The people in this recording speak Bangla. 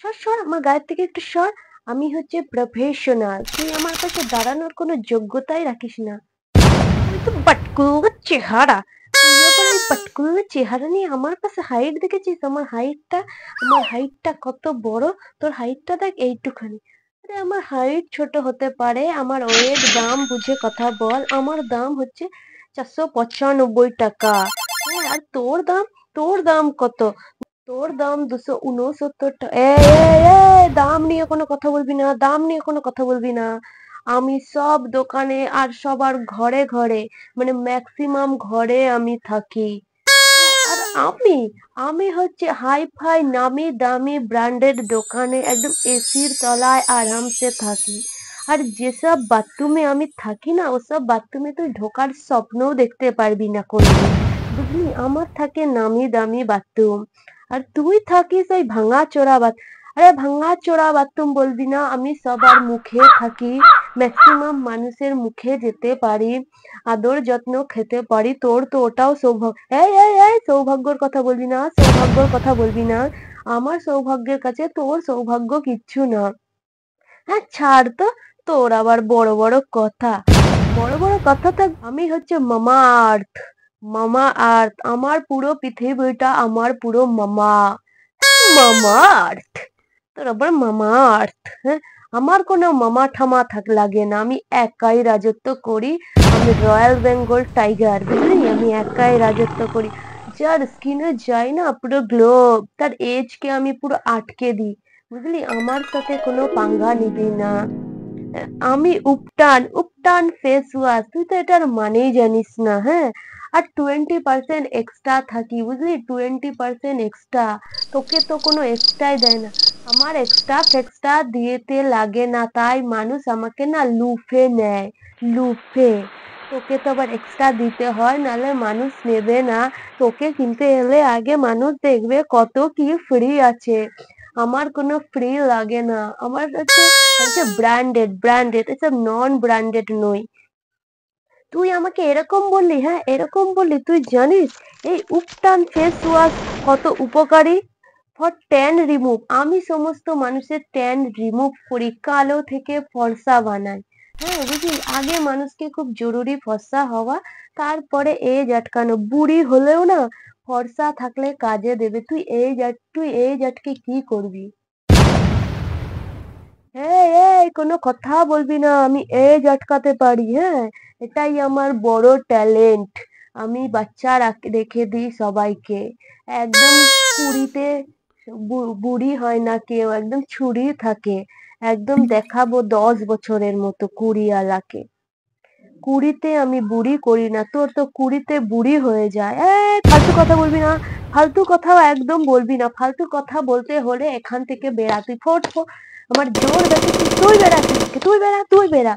সর সর আমার গায়ের থেকে একটু সর। আমি হচ্ছে প্রফেশনাল, তুই আমার কাছে দাঁড়ানোর কোনো যোগ্যতাই রাখিস না। তুই তো পাটকুলো চেহারা, তুই আবার এই পাটকুলো চেহারা নিয়ে আমার কাছে হাইট দেখেছিস? আমার হাইটটা কত বড়। তোর হাইটটা দেখ এইটুখানি। আরে আমার হাইট ছোট হতে পারে, আমার ওয়েট দাম বুঝে কথা বল। আমার দাম হচ্ছে 495 টাকা। হ্যাঁ, আর তোর দাম কত? তোর দাম 269 টাকা। দাম নিয়ে কোনো কথা বলবি না, দাম নিয়ে কোনো কথা বলবি না। আমি সব দোকানে আর সবার ঘরে ঘরে, মানে ম্যাক্সিমাম ঘরে আমি থাকি। আর আমি আমি হচ্ছে হাই ফাই নামি দামি ব্র্যান্ডেড দোকানে একদম এসির তলায় আরামসে থাকি। আর যেসব বাথরুমে আমি থাকি না, ওসব বাথরুমে তুই ঢোকার স্বপ্নও দেখতে পারবি না কোনোদিন। বুঝলি, আমার থাকে নামি দামি বাথরুম। আর তুই থাকিস ওই ভাঙা চোরা আরে ভাঙা চোরা বাথরুম বলবি না, আমি সবার মুখে থাকি, ম্যাক্সিমাম মানুষের মুখে যেতে পারি, আদর যত্ন খেতে পারি। তোর তো ওটাও সৌভাগ্য। এই সৌভাগ্যর কথা বলবি না, সৌভাগ্যর কথা বলবি না। আমার সৌভাগ্যের কাছে তোর সৌভাগ্য কিচ্ছু না। হ্যাঁ ছাড় তো, তোর আবার বড় বড় কথা। বড় বড় কথা তো, আমি হচ্ছে মামা আর্থ। মামা আর্থ, আমার পুরো পৃথিবীটা আমার পুরো মামা। মামা আর্থ, তোর আবার মামা আর্থ? হ্যাঁ, আমার কোনো মামা ঠামা লাগে না, আমি একাই রাজত্ব করি। আমি রয়্যাল বেঙ্গল টাইগার, বুঝলি, আমি একাই রাজত্ব করি। যার স্কিনে যাই না পুরো গ্লো, তার এজ কে আমি পুরো আটকে দিই। বুঝলি, আমার সাথে কোনো পাঙ্গা নিবি না। আমি উপটান উপটান ফেস ওয়াশ, তুই তো এটার মানেই জানিস না। হ্যাঁ, আর 20% এক্সট্রা থাকি, বুঝলি, 20% এক্সট্রা। তোকে তো কোনো এক্সট্রাই দেয় না। আমার এক্সট্রা ফেক্সট্রা দিয়েতে লাগে না, তাই মানুষ আমাকে না লুফে নেয়। লুফে। তোকে তো আবার এক্সট্রা দিতে হয়, নাহলে মানুষ নেবে না। তোকে কিনতে এলে আগে মানুষ দেখবে কত কি ফ্রি আছে। আমার কোনো ফ্রি লাগে না, আমার হচ্ছে ব্র্যান্ডেড ব্র্যান্ডেড, এসব নন ব্র্যান্ডেড নই। তুই আমাকে এরকম বললি? হ্যাঁ, এরকম বললি? তুই জানিস এই উপটান ফেস ওয়াশ কত উপকারী? ফর ট্যান রিমুভ, আমি সমস্ত মানুষের ট্যান রিমুভ করি, কালো থেকে ফর্সা বানাই। হ্যাঁ বুঝলি, আগে মানুষকে খুব জরুরি ফর্সা হওয়া, তারপরে এজ আটকানো। বুড়ি হলেও না ফর্সা থাকলে কাজে দেবে। তুই এজ আটকে কি করবি? এই কোনো কথা বলবি না, আমি এজ আটকাতে পারি। হ্যাঁ, এটাই আমার বড় ট্যালেন্ট। আমি বাচ্চা রেখে দিই সবাইকে। একদম কুড়িতে বুড়ি হয় না কেউ, একদম ছুরি থাকে। একদম দেখাবো 10 বছরের মতো কুড়িওয়ালাকে। কুড়িতে আমি বুড়ি করি না, তোর তো কুড়িতে বুড়ি হয়ে যায়। ফালতু কথা বলবি না, ফালতু কথা একদম বলবি না। ফালতু কথা বলতে হলে এখান থেকে বেড়া, তুই ফোট। আমার জোর বেশি, তুই বেড়া, তুই বেড়া, তুই বেড়া।